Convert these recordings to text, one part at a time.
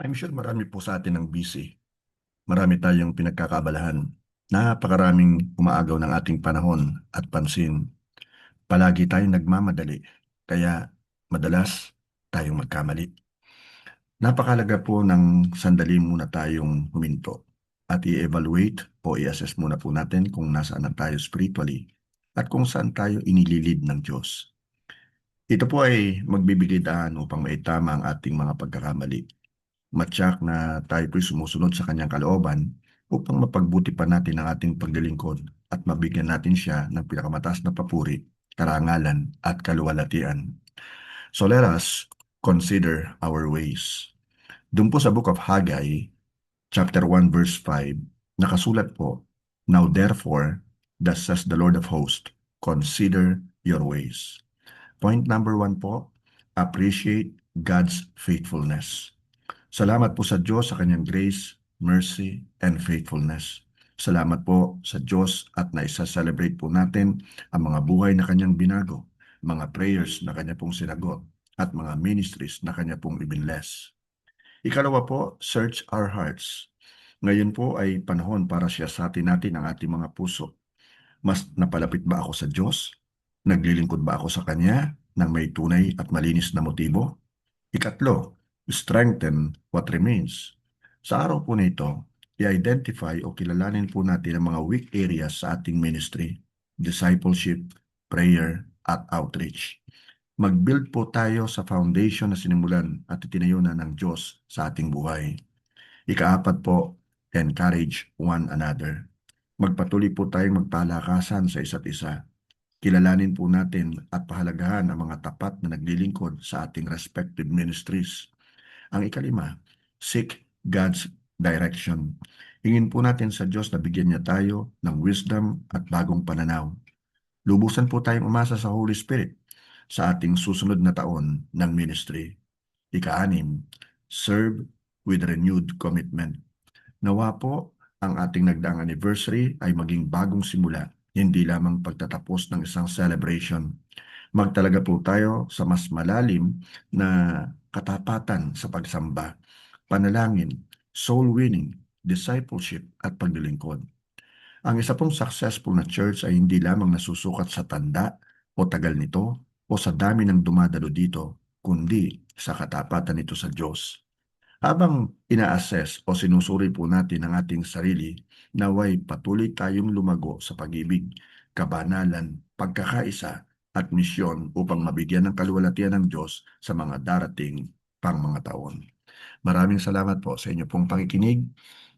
I'm sure marami po sa atin ang busy. Marami tayong pinagkakaabalahan. Napakaraming umaagaw ng ating panahon at pansin. Palagi tayong nagmamadali. Kaya madalas tayong magkamali. Napakalaga po ng sandali muna tayong huminto at i-evaluate o i-assess muna po natin kung nasaan na tayo spiritually at kung saan tayo inililid ng Diyos. Ito po ay magbibigay daan upang maitama ang ating mga pagkakamali. Matyak na tayo po'y sumusunod sa kanyang kalooban upang mapagbuti pa natin ang ating paglilingkod at mabigyan natin siya ng pinakamataas na papuri, karangalan at kaluwalhatian. So let us consider our ways. Doon po sa Book of Haggai, chapter 1 verse 5, nakasulat po, "Now therefore, thus says the Lord of hosts, consider your ways." Point number 1 po, appreciate God's faithfulness. Salamat po sa Diyos sa kanyang grace, mercy, and faithfulness. Salamat po sa Diyos at naisa-celebrate po natin ang mga buhay na kanyang binago, mga prayers na kanya pong sinagot, at mga ministries na kanya pong ibinless. Ikalawa po, search our hearts. Ngayon po ay panahon para siyasatin natin ang ating mga puso. Mas napalapit ba ako sa Diyos? Naglilingkod ba ako sa Kanya ng may tunay at malinis na motibo? Ikatlo, strengthen what remains. Sa araw po nito, i-identify o kilalanin po natin ang mga weak areas sa ating ministry, discipleship, prayer, at outreach. Mag-build po tayo sa foundation na sinimulan at itinayo na ng Diyos sa ating buhay. Ikaapat po, encourage one another. Magpatuloy po tayong magpalakasan sa isa't isa. Kilalanin po natin at pahalagahan ang mga tapat na naglilingkod sa ating respective ministries. Ang ikalima, seek God's direction. Hingin po natin sa Diyos na bigyan niya tayo ng wisdom at bagong pananaw. Lubusan po tayong umasa sa Holy Spirit sa ating susunod na taon ng ministry. Ika-anim, serve with renewed commitment. Nawa po ang ating nagdaang anniversary ay maging bagong simula, hindi lamang pagtatapos ng isang celebration. Magtalaga po tayo sa mas malalim na katapatan sa pagsamba, panalangin, soul winning, discipleship at paglilingkod. Ang isa pong successful na church ay hindi lamang nasusukat sa tanda o tagal nito o sa dami ng dumadalo dito, kundi sa katapatan nito sa Diyos. Habang ina-assess o sinusuri po natin ang ating sarili, naway patuloy tayong lumago sa pag-ibig, kabanalan, pagkakaisa at misyon upang mabigyan ng kaluwalhatian ng Diyos sa mga darating pang mga taon. Maraming salamat po sa inyo pong pakikinig.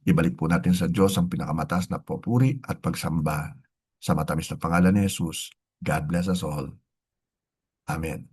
Ibalik po natin sa Diyos ang pinakamataas na papuri at pagsamba. Sa matamis na pangalan ni Jesus, God bless us all. Amen.